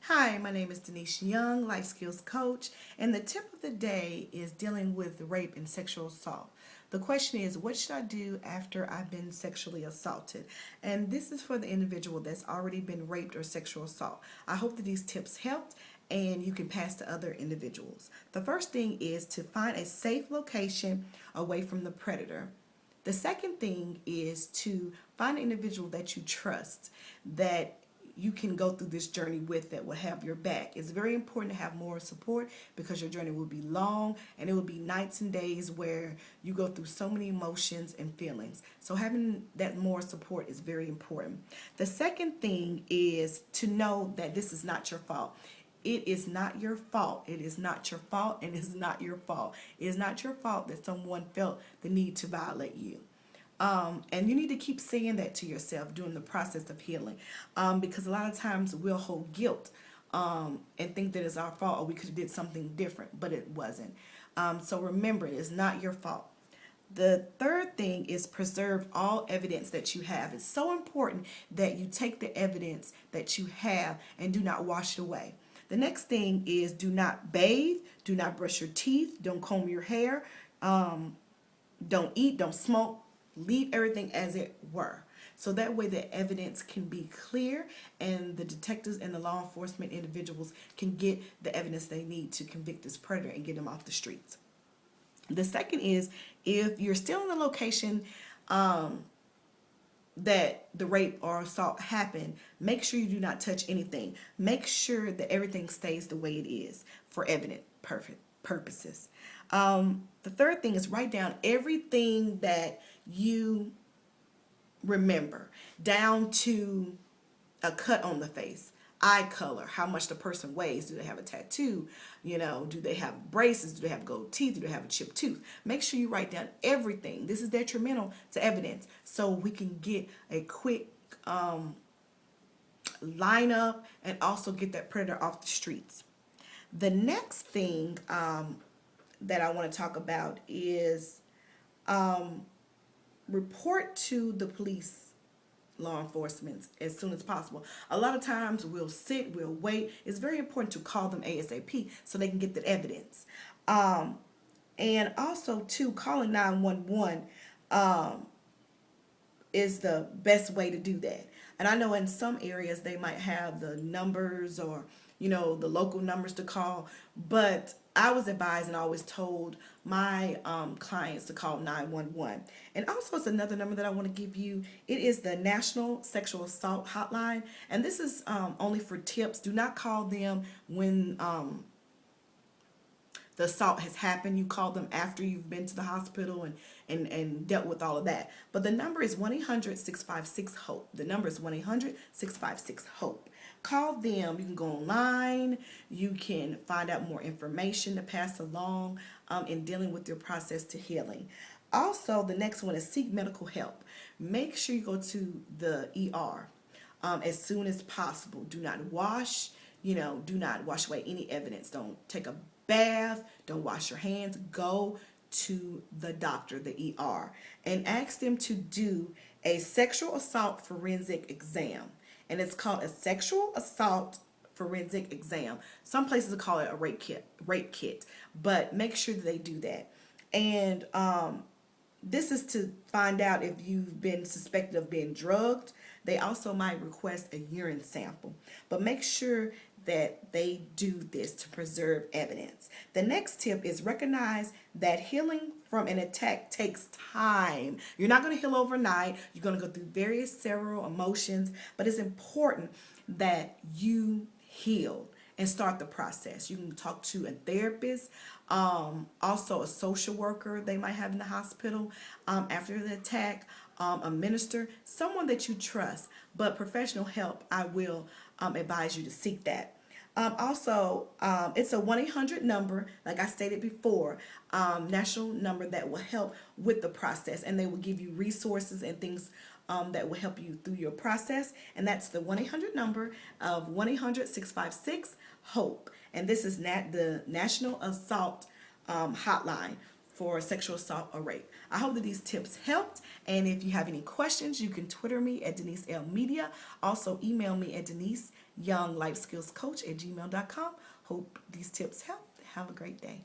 Hi, my name is Denise Young, life skills coach, and the tip of the day is dealing with rape and sexual assault. The question is, what should I do after I've been sexually assaulted? And this is for the individual that's already been raped or sexual assault. I hope that these tips helped and you can pass to other individuals. The first thing is to find a safe location away from the predator. The second thing is to find an individual that you trust, that you can go through this journey with, that will have your back. It's very important to have moral support because your journey will be long and it will be nights and days where you go through so many emotions and feelings. So having that moral support is very important. The second thing is to know that this is not your fault. It is not your fault. It is not your fault, and it is not your fault. It is not your fault that someone felt the need to violate you. And you need to keep saying that to yourself during the process of healing, because a lot of times we'll hold guilt and think that it's our fault or we could have did something different, but it wasn't. So remember, it's not your fault. The third thing is preserve all evidence that you have. It's so important that you take the evidence that you have and do not wash it away. The next thing is do not bathe, do not brush your teeth, don't comb your hair, don't eat, don't smoke, leave everything as it were. So that way the evidence can be clear and the detectives and the law enforcement individuals can get the evidence they need to convict this predator and get him off the streets. The second is if you're still in the location that the rape or assault happened, make sure you do not touch anything. Make sure that everything stays the way it is for evident perfect purposes. The third thing is write down everything that you remember, down to a cut on the face, eye color, how much the person weighs, do they have a tattoo, do they have braces, do they have gold teeth, do they have a chipped tooth. Make sure you write down everything. This is detrimental to evidence, so we can get a quick lineup and also get that predator off the streets. The next thing that I want to talk about is report to the police, law enforcement, as soon as possible. A lot of times we'll wait. It's very important to call them ASAP so they can get the evidence. And also too, calling 911 is the best way to do that. And I know in some areas they might have the numbers or the local numbers to call, but I was advised and always told my clients to call 911. And also it's another number that I want to give you. It is the National Sexual Assault Hotline, and this is only for tips. Do not call them when the assault has happened. You call them after you've been to the hospital and dealt with all of that. But the number is 1-800-656-HOPE. The number is 1-800-656-HOPE. Call them. You can go online. You can find out more information to pass along in dealing with your process to healing. Also, the next one is seek medical help. Make sure you go to the ER as soon as possible. Do not wash away any evidence. Don't take a bath, don't wash your hands. Go to the doctor, the ER, and ask them to do a sexual assault forensic exam. And it's called a sexual assault forensic exam. Some places will call it a rape kit, but make sure that they do that. And this is to find out if you've been suspected of being drugged. They also might request a urine sample, but make sure that they do this to preserve evidence. The next tip is recognize that healing from an attack takes time. You're not going to heal overnight. You're going to go through several emotions, but it's important that you heal and start the process. You can talk to a therapist, also a social worker they might have in the hospital after the attack, a minister, someone that you trust. But professional help, I will advise you to seek that. Also, it's a 1-800 number, like I stated before, national number that will help with the process, and they will give you resources and things that will help you through your process. And that's the 1-800 number of 1-800-656-HOPE. And this is the National Assault Hotline for sexual assault or rape. I hope that these tips helped, and if you have any questions, you can Twitter me at Denise L Media. Also email me at Denise younglifeskillscoach@gmail.com. Hope these tips help. Have a great day.